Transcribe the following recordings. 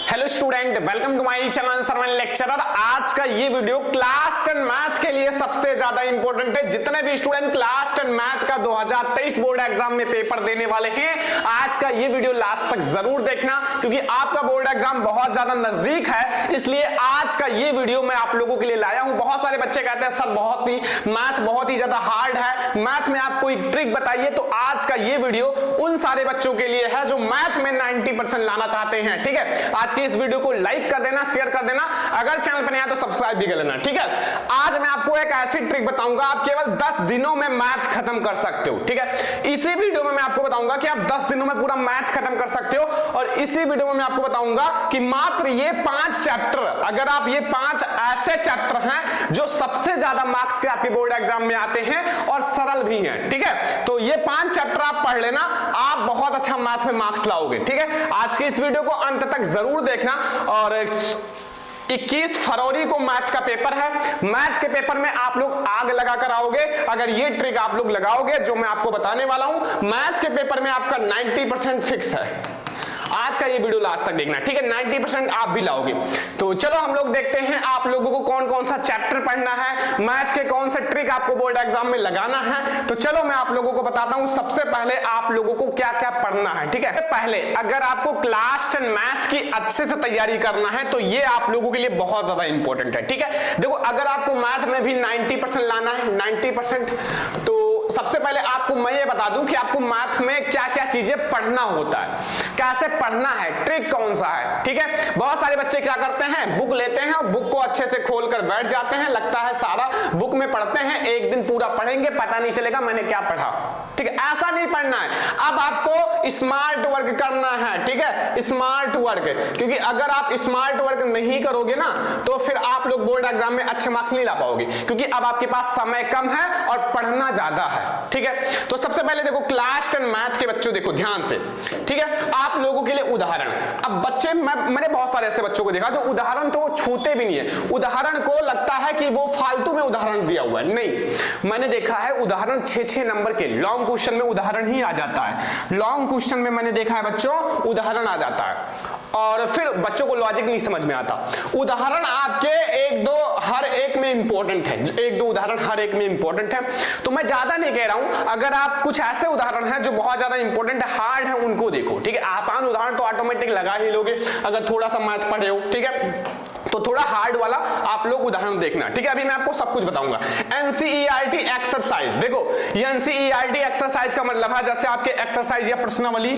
Hello student, welcome to my channel Sarvan lecturer. आज का ये वीडियो क्लास 10 मैथ के लिए सबसे ज्यादा इंपॉर्टेंट है। जितने भी स्टूडेंट क्लास 10 मैथ का 2023 बोर्ड एग्जाम में पेपर देने वाले हैं, आज का ये वीडियो लास्ट तक जरूर देखना, क्योंकि आपका बोर्ड एग्जाम बहुत ज्यादा नजदीक है। इसलिए आज का ये वीडियो मैं आप लोगों के लिए लाया हूं। बहुत सारे बच्चे कहते हैं सर मैथ बहुत ही ज्यादा हार्ड है, मैथ में आप कोई ट्रिक बताइए। तो आज का ये वीडियो उन सारे बच्चों के लिए है जो मैथ में 90% लाना चाहते हैं। ठीक है, आज के इस वीडियो को लाइक कर देना, शेयर कर देना, अगर चैनल पर नया तो सब्सक्राइब भी कर लेना। ठीक है, आज मैं आपको एक ऐसी ट्रिक बताऊंगा, आप केवल 10 दिनों में मैथ खत्म कर सकते हो। ठीक है, इसी वीडियो में मैं आपको बताऊंगा कि आप 10 दिनों में पूरा मैथ खत्म कर सकते हो। और इसी वीडियो में मैं आपको बताऊंगा कि मात्र ये 5 चैप्टर, अगर आप ये 5 ऐसे चैप्टर हैं जो सबसे ज्यादा मार्क्स के आपके बोर्ड एग्जाम में आते हैं और सरल भी हैं। ठीक है, तो ये 5 चैप्टर आप पढ़ लेना, आप बहुत अच्छा मैथ में मार्क्स लाओगे। ठीक है, आज के इस वीडियो को अंत तक जरूर देखना। और 21 फरवरी को मैथ का पेपर है। मैथ के पेपर में आप लोग आग लगाकर आओगे अगर ये ट्रिक आप लोग लगाओगे जो मैं आपको बताने वाला हूं। मैथ के पेपर में आपका 90% फिक्स है। आज का ये वीडियो लास्ट तक देखना, ठीक है, 90% आप भी लाओगे। तो चलो हम लोग देखते हैं आप लोगों को कौन कौन सा चैप्टर पढ़ना है, मैथ के कौन से ट्रिक आपको बोर्ड एग्जाम में लगाना है। तो चलो मैं आप लोगों को बताता हूं सबसे पहले आप लोगों को क्या क्या पढ़ना है। ठीक है, पहले अगर आपको क्लास 10 मैथ की अच्छे से तैयारी करना है तो ये आप लोगों के लिए बहुत ज्यादा इंपॉर्टेंट है। ठीक है, देखो अगर आपको मैथ में भी 90% लाना है, 90%, तो सबसे पहले आपको मैं ये बता दूं कि आपको मैथ में क्या क्या चीजें पढ़ना होता है, कैसे पढ़ना है, ट्रिक कौन सा है। ठीक है, बहुत सारे बच्चे क्या करते हैं, बुक लेते हैं और बुक को अच्छे से खोलकर बैठ जाते हैं, लगता है सारा बुक में पढ़ते हैं, एक दिन पूरा पढ़ेंगे, पता नहीं चलेगा मैंने क्या पढ़ा। ठीक है, ऐसा नहीं पढ़ना है। अब आपको स्मार्ट वर्क करना है। ठीक है, स्मार्ट वर्क, क्योंकि अगर आप स्मार्ट वर्क नहीं करोगे ना तो फिर आप लोग बोर्ड एग्जाम में अच्छे मार्क्स नहीं ला पाओगे, क्योंकि अब आपके पास समय कम है और पढ़ना ज्यादा है। ठीक है, तो सबसे पहले देखो क्लास 10 मैथ के बच्चों देखो ध्यान से। ठीक है, आप लोगों के लिए उदाहरण, अब बच्चे मैंने बहुत सारे ऐसे बच्चों को देखा जो उदाहरण तो छूते भी नहीं है, उदाहरण को लगता है कि वो फालतू में उदाहरण दिया हुआ है। नहीं, मैंने देखा है उदाहरण 6-6 नंबर के लॉन्ग क्वेश्चन में उदाहरण ही आ जाता है। लॉन्ग क्वेश्चन में मैंने देखा है बच्चों उदाहरण आ जाता है और फिर बच्चों को लॉजिक नहीं समझ में आता। उदाहरण आपके 1-2 हर एक में इंपॉर्टेंट है, 1-2 उदाहरण हर एक में इंपॉर्टेंट है। तो मैं ज्यादा नहीं कह रहा हूं, अगर आप कुछ ऐसे उदाहरण हैं जो बहुत ज्यादा इंपॉर्टेंट है, हार्ड है, उनको देखो। ठीक है, आसान उदाहरण तो ऑटोमेटिक लगा ही लोगे अगर थोड़ा सा मैथ पढ़े हो। ठीक है, तो थोड़ा हार्ड वाला आप लोग उदाहरण देखना। ठीक है, अभी मैं आपको सब कुछ बताऊंगा। एनसीईआरटी एक्सरसाइज देखो, ये एनसीईआरटी एक्सरसाइज का मतलब है जैसे आपके एक्सरसाइज या प्रश्नावली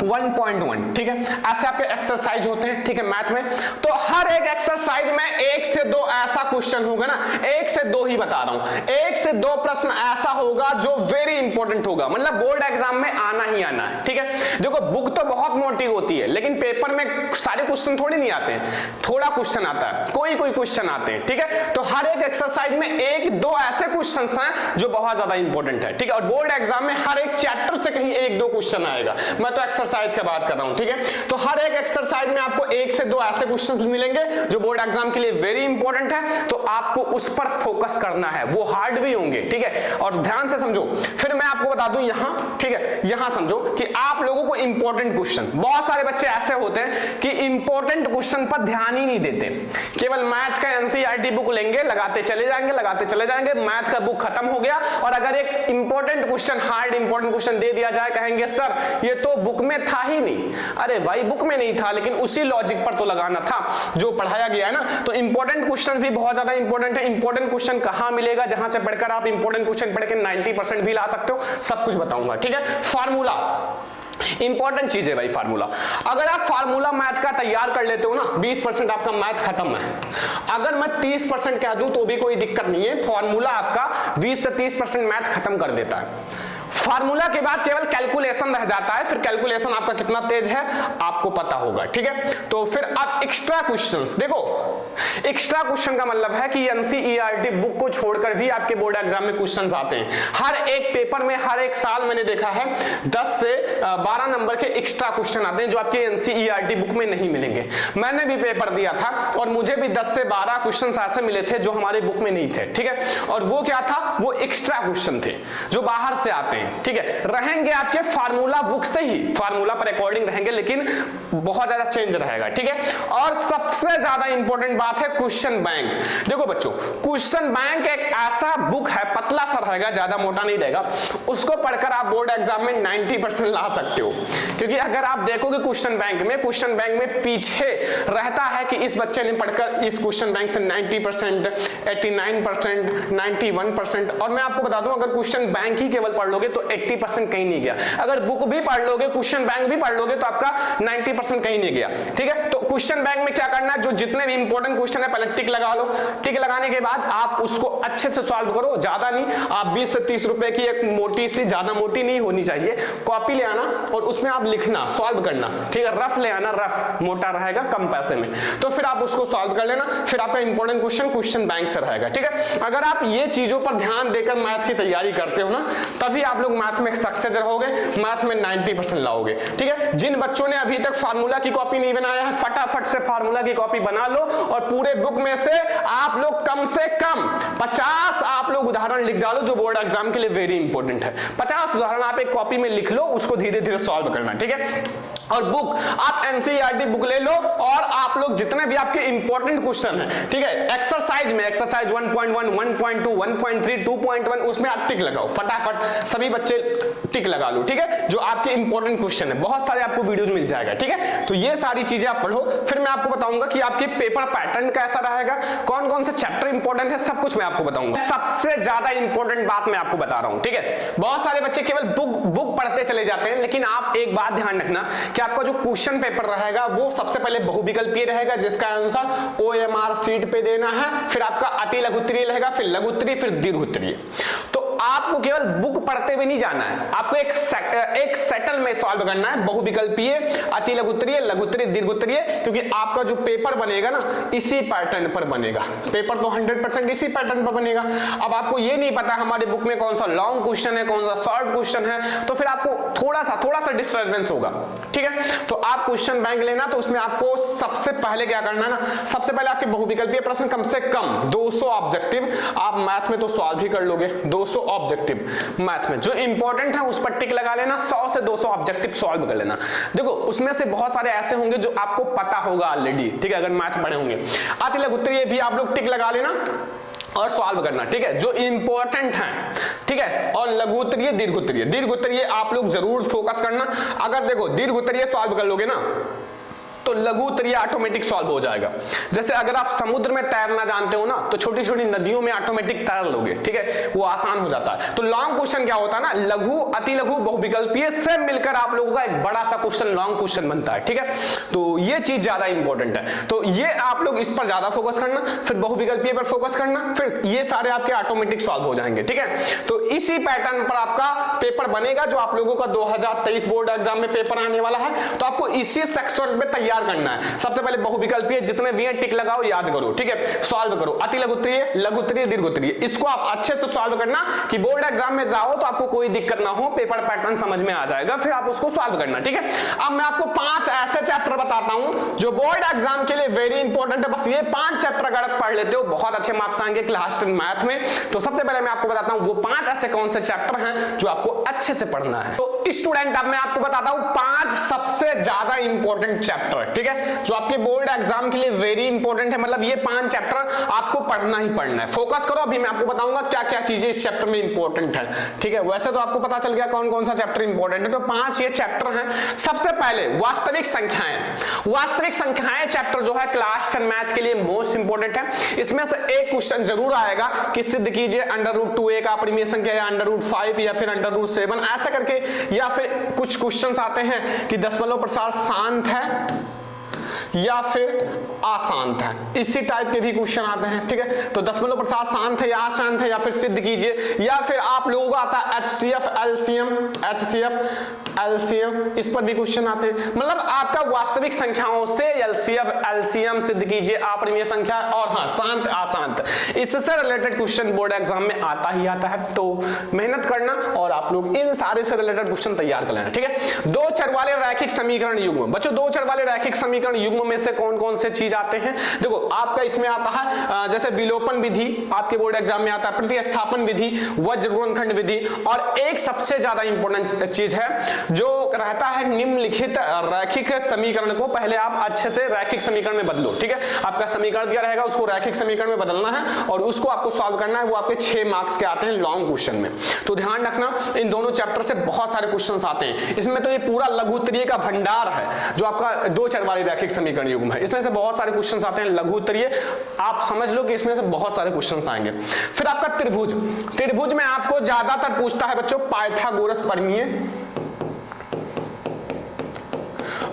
1.1। ठीक है, ऐसे आपके एक्सरसाइज होते हैं। ठीक है, मैथ में तो हर एक एक्सरसाइज में 1 से 2 ऐसा क्वेश्चन होगा ना, 1 से 2 ही बता रहा हूं, 1 से 2 प्रश्न ऐसा होगा जो वेरी इंपॉर्टेंट होगा, मतलब बोर्ड एग्जाम में आना ही आना है। ठीक है, देखो बुक तो बहुत मोटी होती है लेकिन पेपर में सारे क्वेश्चन थोड़े नहीं आते हैं, थोड़ा क्वेश्चन आता है, कोई कोई क्वेश्चन आते हैं। ठीक है, तो हर एक एक्सरसाइज में 1-2 ऐसे क्वेश्चन हैं जो बहुत ज्यादा इंपॉर्टेंट है। ठीक है, और बोर्ड एग्जाम में हर एक चैप्टर से कहीं 1-2 क्वेश्चन आएगा, मैं तो एक्सरसाइज का बात कर रहा हूं। ठीक है, तो हर एक एक्सरसाइज में आपको 1 से 2 ऐसे क्वेश्चंस मिलेंगे जो बोर्ड एग्जाम के लिए वेरी इंपॉर्टेंट है, तो आपको उस पर फोकस करना है, वो हार्ड भी होंगे। ठीक है, और ध्यान से समझो, फिर मैं आपको बता दूं यहां। ठीक है, यहां समझो कि आप लोगों को इंपॉर्टेंट क्वेश्चन, बहुत सारे बच्चे ऐसे होते हैं कि इंपॉर्टेंट क्वेश्चन पर ध्यान ही नहीं देते, केवल मैथ का एनसीईआरटी बुक लेंगे, लगाते चले जाएंगे, मैथ का बुक खत्म हो गया और अगर एक important question, hard important question दे दिया जाए, कहेंगे सर ये तो बुक में था ही नहीं। अरे भाई बुक में नहीं था लेकिन उसी लॉजिक पर तो लगाना था जो पढ़ाया गया है ना। तो इंपॉर्टेंट क्वेश्चन भी बहुत ज्यादा इंपॉर्टेंट है। इंपॉर्टेंट क्वेश्चन कहां मिलेगा जहां से पढ़कर आप इंपॉर्टेंट क्वेश्चन पढ़ के 90% भी ला सकते हो, सब कुछ बताऊंगा। ठीक है, फार्मूला इंपॉर्टेंट चीज है भाई। फार्मूला, अगर आप फार्मूला मैथ का तैयार कर लेते हो ना, 20% आपका मैथ खत्म है। अगर मैं 30% कह दूं तो भी कोई दिक्कत नहीं है, फार्मूला आपका 20 से 30% मैथ खत्म कर देता है। फार्मूला के बाद केवल कैलकुलेशन रह जाता है, फिर कैलकुलेशन आपका कितना तेज है आपको पता होगा। ठीक है, तो फिर आप एक्स्ट्रा क्वेश्चंस देखो, एक्स्ट्रा क्वेश्चन का मतलब है कि एनसीईआरटी बुक को छोड़कर भी आपके बोर्ड एग्जाम में क्वेश्चंस आते हैं। हर एक पेपर में हर एक साल मैंने देखा है 10 से 12 नंबर के एक्स्ट्रा क्वेश्चन आते हैं जो आपके एनसीईआरटी बुक में नहीं मिलेंगे। मैंने भी पेपर दिया था और मुझे भी 10 से 12 क्वेश्चन ऐसे मिले थे जो हमारे बुक में नहीं थे, ठीक है। और वो क्या था, वो एक्स्ट्रा क्वेश्चन थे जो बाहर से आते हैं, ठीक है। रहेंगे आपके फार्मूला बुक से ही, फार्मूला पर अकॉर्डिंग रहेंगे लेकिन बहुत ज्यादा चेंज रहेगा, ठीक है। और सबसे ज्यादा इंपॉर्टेंट बात है क्वेश्चन बैंक। देखो बच्चों, क्वेश्चन बैंक एक ऐसा बुक है, पतला सा रहेगा, ज्यादा मोटा नहीं रहेगा, उसको पढ़कर आप बोर्ड एग्जाम में 90% ला सकते हो। क्योंकि अगर आप देखोगे क्वेश्चन बैंक में पीछे रहता है कि इस बच्चे ने पढ़कर इस क्वेश्चन बैंक से 90%, 89%, 91%। और मैं आपको बता दूं, अगर क्वेश्चन बैंक ही केवल पढ़ लोगे तो 80% कहीं नहीं गया। अगर बुक भी पढ़ लोगे, क्वेश्चन बैंक भी पढ़ लोगे तो आपका 90% कहीं नहीं गया, ठीक है। तो क्वेश्चन बैंक में क्या करना है, जो जितने भी इंपॉर्टेंट क्वेश्चन है पहले टिक लगा लो। टिक लगाने के बाद आप उसको अच्छे से सॉल्व करो, ज्यादा नहीं, आप 20 से 30 रुपए की एक मोटी सी, ज्यादा मोटी नहीं होनी चाहिए, कॉपी ले आना और उसमें आप लिखना, सॉल्व करना, ठीक है। रफ ले आना, रफ मोटा रहेगा, कम पैसे में, तो फिर आप उसको सॉल्व कर लेना। फिर आपका इंपॉर्टेंट क्वेश्चन बैंक से रहेगा, ठीक है। अगर आप ये चीजों पर ध्यान देकर मैथ की तैयारी करते हो ना, तभी आप लोग मैथ में सक्सेस रहोगे, मैथ में 90% लाओगे, ठीक है। जिन बच्चों ने अभी तक फार्मूला की कॉपी नहीं बनाया है, फटाफट से फार्मूला की कॉपी बना लो और पूरे बुक में से आप लोग कम से कम 50 आप लोग उदाहरण लिख डालो जो बोर्ड एग्जाम के लिए वेरी इंपॉर्टेंट है। 50 उदाहरण आप एक कॉपी में लिख लो, उसको धीरे धीरे सॉल्व करना, ठीक है। और बुक आप एनसीईआरटी बुक ले लो और आप लोग जितने भी आपके इंपॉर्टेंट क्वेश्चन है, ठीक है, एक्सरसाइज में एक्सरसाइज 1.1, 1.2, 1.3, 2.1 उसमें आप टिक लगाओ, फटाफट सभी बच्चे टिक लगा लो, ठीक है। जो आपके इंपॉर्टेंट क्वेश्चन है, बहुत सारे आपको वीडियोस मिल जाएगा, ठीक है। तो ये सारी चीजें आप पढ़ो, फिर मैं आपको बताऊंगा कि आपके पेपर पैटर्न कैसा रहेगा, कौन कौन से चैप्टर इंपॉर्टेंट है, सब कुछ मैं आपको बताऊंगा। सबसे ज्यादा इंपॉर्टेंट बात मैं आपको बता रहा हूं, ठीक है। बहुत सारे बच्चे केवल बुक पढ़ते चले जाते हैं, लेकिन आप एक बात ध्यान रखना कि आपका जो क्वेश्चन पेपर रहेगा वो सबसे पहले बहुविकल्पीय रहेगा, जिसका आंसर ओएमआर शीट पे देना है। फिर आपका अति लघुत्तरीय रहेगा, फिर लघुत्तरीय, फिर दीर्घोत्तरीय। तो आपको केवल बुक पढ़ते हुए नहीं जाना है, आपको एक सेटल में सॉल्व करना है, बहुविकल्पीय, अति लघुत्तरीय, लघुत्तरीय, दीर्घोत्तरीय। क्योंकि आपका जो पेपर बनेगा ना, इसी पैटर्न पर बनेगा। पेपर तो 100% इसी पैटर्न पर बनेगा। अब आपको ये नहीं पता हमारे बुक में कौन सा लॉन्ग क्वेश्चन है, कौन सा शॉर्ट क्वेश्चन है, तो फिर आपको थोड़ा सा डिस्टर्बेंस होगा, ठीक है। तो आप क्वेश्चन बैंक लेना, तो उसमें आपको सबसे पहले क्या करना है ना, सबसे पहले आपके बहुविकल्पीय प्रश्न कम से कम 200 ऑब्जेक्टिव, आप मैथ में तो सॉल्व ही कर लोगे। 200 ऑब्जेक्टिव मैथ में जो इंपॉर्टेंट है उस पर टिक लगा लेना, 100 से 200 ऑब्जेक्टिव सॉल्व कर लेना। देखो उसमें से बहुत सारे ऐसे होंगे जो आपको पता होगा ऑलरेडी, ठीक है, अगर मैथ पढ़े होंगे। अति लघुत्तरीय भी आप लोग टिक लगा लेना और सॉल्व करना, ठीक है, जो इंपॉर्टेंट है, ठीक है। और लघुत्तरीय, दीर्घोत्तरीय आप लोग जरूर फोकस करना। अगर देखो दीर्घोत्तरीय सॉल्व कर लोगे ना तो लघुत्तरीय ऑटोमेटिक सॉल्व हो जाएगा। जैसे अगर आप समुद्र में तैरना जानते हो ना, तो छोटी छोटी नदियों में ऑटोमेटिक तैर लोगे, ठीक है, वो आसान हो जाता है। तो लॉन्ग क्वेश्चन क्या होता है ना, लघु, अति लघु, बहुविकल्पीय से मिलकर आप लोगों का एक बड़ा सा क्वेश्चन लॉन्ग क्वेश्चन बनता है, ठीक है। तो ये चीज ज्यादा इंपॉर्टेंट है, तो ये आप लोग इस पर ज्यादा फोकस करना, फिर बहुविकल्पीय पर फोकस करना, फिर ये सारे आपके ऑटोमेटिक सॉल्व हो जाएंगे, ठीक है। तो इसी पैटर्न पर आपका पेपर बनेगा जो आप लोगों का 2023 बोर्ड एग्जाम में पेपर आने वाला है। तो आपको इसी सेक्शन में तैयार करना है। सबसे पहले बहुविकल्पीय जितने भी हैं टिक लगाओ, याद करो, ठीक है, सॉल्व करो। अति लघुत्तरीय, लघुत्तरीय, दीर्घोत्तरीय, इसको आप अच्छे से सॉल्व करना कि बोर्ड एग्जाम में जाओ तो आपको कोई दिक्कत ना हो, पेपर पैटर्न समझ में आ जाएगा, फिर आप उसको सॉल्व करना, ठीक है। अब मैं आपको 5 ऐसे चैप्टर बताता हूं जो बोर्ड एग्जाम के लिए वेरी इंपॉर्टेंट है। बस ये 5 चैप्टर अगर आप पढ़ लेते हो बहुत अच्छे मार्क्स आएंगे क्लास 10 मैथ में। तो सबसे पहले मैं आपको बताता हूं वो 5 ऐसे कौन से चैप्टर हैं जो आपको अच्छे से पढ़ना है। तो स्टूडेंट अब मैं आपको बताता हूं 5 सबसे ज्यादा इंपॉर्टेंट चैप्टर, ठीक है, जो आपके बोर्ड एग्जाम के लिए वेरी इंपॉर्टेंट है। मतलब ये 5 चैप्टर आपको पढ़ना ही पढ़ना है, फोकस करो। अभी मैं आपको बताऊंगा क्या क्या चीजें इस चैप्टर में इंपॉर्टेंट है, ठीक है। वैसे तो आपको पता चल गया कौन कौन सा चैप्टर इंपॉर्टेंट है, तो 5 ये चैप्टर हैं। सबसे पहले वास्तविक संख्याएं चैप्टर जो है क्लास 10 मैथ के लिए मोस्ट इंपॉर्टेंट है। इसमें से एक क्वेश्चन जरूर आएगा कि सिद्ध कीजिए √2a का परिमेय संख्या या √5 या फिर √7 ऐसा करके, या फिर कुछ क्वेश्चंस आते हैं कि दशमलव प्रसार शांत है या फिर अशांत है, इसी टाइप के भी क्वेश्चन आते हैं, ठीक है। तो दशमलव प्रसार शांत है या अशांत है, या फिर सिद्ध कीजिए, या फिर आप लोगों को आता है HCF LCM, HCF एलसीएम, इस पर भी क्वेश्चन आते हैं। मतलब आपका वास्तविक संख्याओं से एलसीएम सिद्ध कीजिए, अपरिमेय संख्या और हाँ शांत अशांत, इससे रिलेटेड क्वेश्चन बोर्ड एग्जाम में आता ही आता है। तो मेहनत करना और आप लोग इन सारे से रिलेटेड क्वेश्चन तैयार कर लेना, ठीक है। दो चर वाले रैखिक समीकरण युग्म, बच्चों दो चर वाले रैखिक समीकरण युग्म में से कौन कौन से चीज आते हैं? देखो आपका इसमें आता है जैसे विलोपन विधि आपके बोर्ड एग्जाम में आता है, प्रतिस्थापन विधि, वज्र गुणनखंड विधि, और एक सबसे ज्यादा इंपॉर्टेंट चीज है जो रहता है निम्नलिखित रैखिक समीकरण को पहले आप अच्छे से रैखिक समीकरण में बदलो, ठीक है। आपका समीकरण दिया रहेगा उसको रैखिक समीकरण में बदलना है और उसको आपको सॉल्व करना है। वो आपके 6 मार्क्स के आते हैं लॉन्ग क्वेश्चन में। तो ध्यान रखना इन दोनों चैप्टर से बहुत सारे क्वेश्चंस आते हैं। इसमें तो ये पूरा लघु उत्तरीय का भंडार है जो आपका दो चर वाली रैखिक समीकरण युग्म है। इसमें से बहुत सारे क्वेश्चंस आते हैं लघु उत्तरीय, आप समझ लो कि इसमें से बहुत सारे क्वेश्चंस आएंगे। फिर आपका त्रिभुज, त्रिभुज में आपको ज्यादातर पूछता है बच्चों पाइथागोरस प्रमेय,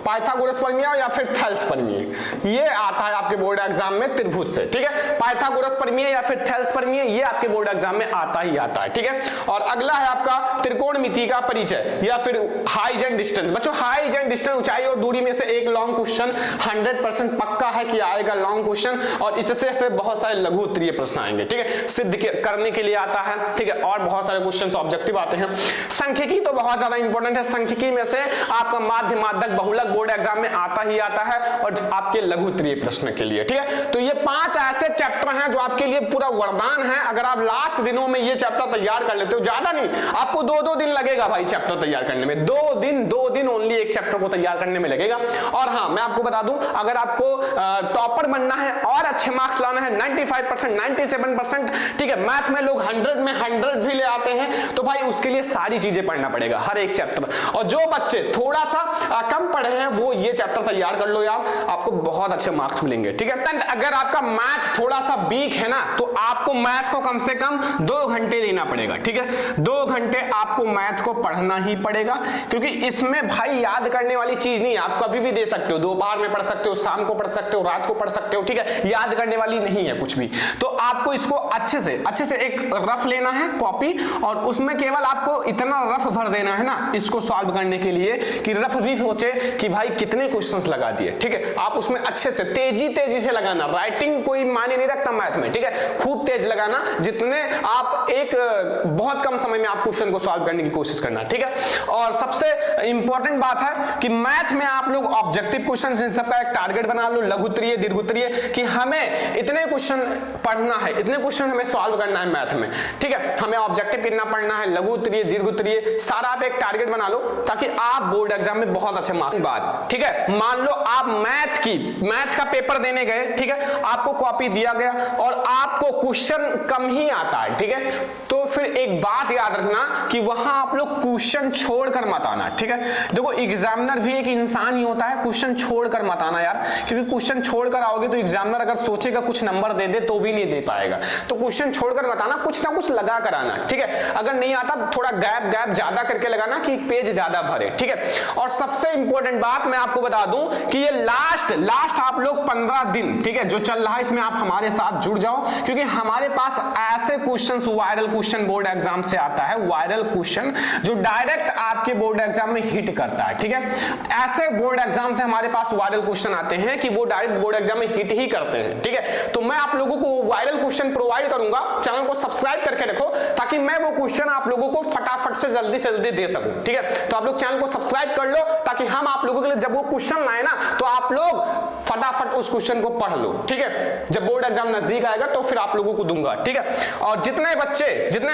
पाइथागोरस प्रमेय या फिर थेल्स प्रमेय, ये आता है आपके बोर्ड एग्जाम में त्रिभुज से, ठीक है। पाइथागोरस प्रमेय या फिर थेल्स प्रमेय ये आपके बोर्ड एग्जाम में आता ही आता है, ठीक है। और अगला है आपका त्रिकोणमिति का परिचय या फिर हाइट एंड डिस्टेंस। बच्चों हाइट एंड डिस्टेंस, ऊंचाई और दूरी में से एक लॉन्ग क्वेश्चन 100% पक्का है कि आएगा लॉन्ग क्वेश्चन, और इससे बहुत सारे लघु उत्तरीय प्रश्न आएंगे, ठीक है। सिद्ध करने के लिए आता है, ठीक है। और बहुत सारे क्वेश्चन ऑब्जेक्टिव आते हैं। सांख्यिकी तो बहुत ज्यादा इंपॉर्टेंट है। सांख्यिकी में से आपका माध्य माध्यक बहुलक बोर्ड एग्जाम में आता ही आता है और आपके लघु उत्तरीय प्रश्न के लिए, ठीक है। तो ये 5 ऐसे चैप्टर हैं जो आपके लिए पूरा वरदान है। अगर आप लास्ट दिनों में ये चैप्टर तैयार कर लेते हो, ज्यादा नहीं, आपको 2-2 दिन लगेगा भाई चैप्टर तैयार करने में, 2 दिन ओनली एक चैप्टर को तैयार करने में लगेगा। और हाँ मैं आपको बता दूं, अगर आपको टॉपर बनना है और अच्छे मार्क्स लाना है 95%, 97%, ठीक है, मैथ में लोग 100 में 100 भी ले आते हैं, तो भाई उसके लिए सारी चीजें पढ़ना पड़ेगा हर एक चैप्टर। और जो बच्चे थोड़ा सा कम पढ़े हैं वो ये चैप्टर तैयार कर लो यार, आपको बहुत अच्छे मार्क्स मिलेंगे, ठीक है। अगर आपका मैथ थोड़ा सा वीक है ना, तो आपको मैथ को कम से कम 2 घंटे देना पड़ेगा, ठीक है। 2 घंटे आपको मैथ को पढ़ना ही पड़ेगा, क्योंकि इसमें भाई याद करने वाली चीज नहीं है। आप कभी भी दे सकते हो, दोपहर में पढ़ सकते हो, शाम को पढ़ सकते हो, रात को पढ़ सकते हो, ठीक है। याद करने वाली नहीं है कुछ भी। तो आपको इसको अच्छे से एक रफ लेना है कॉपी, और उसमें केवल आपको इतना रफ भर देना है ना इसको सॉल्व करने के लिए कि रफ भी सोचे कि भाई कितने क्वेश्चंस लगा दिए, ठीक है। आप उसमें अच्छे से तेजी से लगाना, राइटिंग कोई मायने नहीं रखता मैथ में, ठीक है। खूब तेज लगाना, जितने आप एक बहुत कम समय में आप क्वेश्चन को सॉल्व करने की कोशिश करना, ठीक है। और सबसे इंपॉर्टेंट बात है कि मैथ में आप लोग ऑब्जेक्टिव क्वेश्चन इन सबका एक टारगेट बना लो, लघु उत्तरीय, दीर्घ उत्तरीय, कि हमें इतने क्वेश्चन पढ़ना है, इतने क्वेश्चन हमें सॉल्व करना है मैथ में, ठीक है। हमें ऑब्जेक्टिव कितना पढ़ना है, लघु उत्तरीय, दीर्घ उत्तरीय, सारा आप एक टारगेट बना लो ताकि आप बोर्ड एग्जाम में बहुत अच्छे मार्क्स बाद, ठीक है। मान लो आप मैथ का पेपर देने गए, ठीक है, आपको कॉपी दिया गया और आपको क्वेश्चन कम ही आता है, ठीक है, तो फिर एक बात याद रखना कि वहां आप लोग क्वेश्चन छोड़कर मत आना, ठीक है। देखो एग्जामिनर भी एक इंसान ही होता है, क्वेश्चन छोड़कर मत आना यार, क्योंकि क्वेश्चन छोड़कर आओगे तो एग्जामिनर अगर सोचेगा कुछ नंबर दे दे तो भी नहीं दे पाएगा। तो क्वेश्चन छोड़कर मत आना, कुछ ना कुछ लगा कर आना, ठीक है। अगर नहीं आता थोड़ा गैप ज्यादा करके लगाना कि पेज ज्यादा भरे, ठीक है। और सबसे इंपॉर्टेंट बात मैं आपको बता दूं कि ये लास्ट आप लोग 15 दिन, ठीक है, जो चल रहा है इसमें आप हमारे साथ जुड़ जाओ, क्योंकि हमारे पास ऐसे questions viral question board exam से आता है, वायरल क्वेश्चन जो डायरेक्ट आपके बोर्ड एग्जाम में हिट करता है, ठीक है। ऐसे बोर्ड एग्जाम से हमारे पास वायरल क्वेश्चन आते हैं कि वो डायरेक्ट बोर्ड एग्जाम में हिट ही करते हैं, ठीक है। तो मैं आप लोगों को वायरल क्वेश्चन प्रोवाइड करूंगा, चैनल को सब्सक्राइब करके रखो ताकि मैं वो क्वेश्चन आप लोगों को फटाफट से जल्दी दे सकूं, ठीक है। तो आप लोग चैनल को सब्सक्राइब कर लो ताकि हम आप लोगों के लिए जब वो क्वेश्चन लाए ना तो आप लोग फटाफट उस क्वेश्चन को पढ़ लो, ठीक है। जब बोर्ड एग्जाम नजदीक आएगा तो फिर आप लोगों को दूंगा, ठीक है। और जितने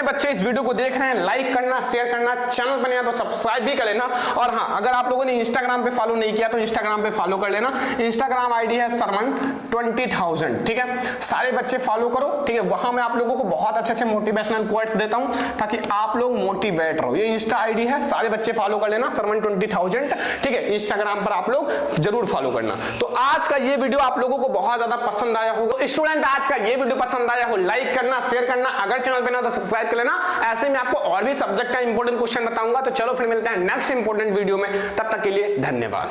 बच्चे इस वीडियो को देख रहे हैं, लाइक करना, शेयर करना, चैनल पर नया तो सब्सक्राइब भी कर लेना। और हाँ, अगर आप लोगों ने इंस्टाग्राम पे फॉलो नहीं किया तो इंस्टाग्राम पे फॉलो कर लेना। इंस्टाग्राम आईडी है सरमन 20,000, ठीक है। सारे बच्चे फॉलो करो, ठीक है। वहां मैं आप लोगों को बहुत अच्छे मोटिवेशनल कोट्स देता हूं ताकि आप लोग मोटिवेट रहो। ये इंस्टा आईडी है, सारे बच्चे फॉलो कर लेना, सरमन 20,000, ठीक है। इंस्टाग्राम पर आप लोग जरूर फॉलो करना। तो आज का ये वीडियो आप लोगों को बहुत ज्यादा पसंद आया होगा। स्टूडेंट आज का ये वीडियो पसंद आया हो, लाइक करना, शेयर करना, अगर चैनल पे ना तो सब्सक्राइब कर लेना। ऐसे में आपको और भी सब्जेक्ट का इंपॉर्टेंट क्वेश्चन बताऊंगा। तो चलो फिर मिलते हैं नेक्स्ट इंपॉर्टेंट वीडियो में, तब तक के लिए धन्यवाद।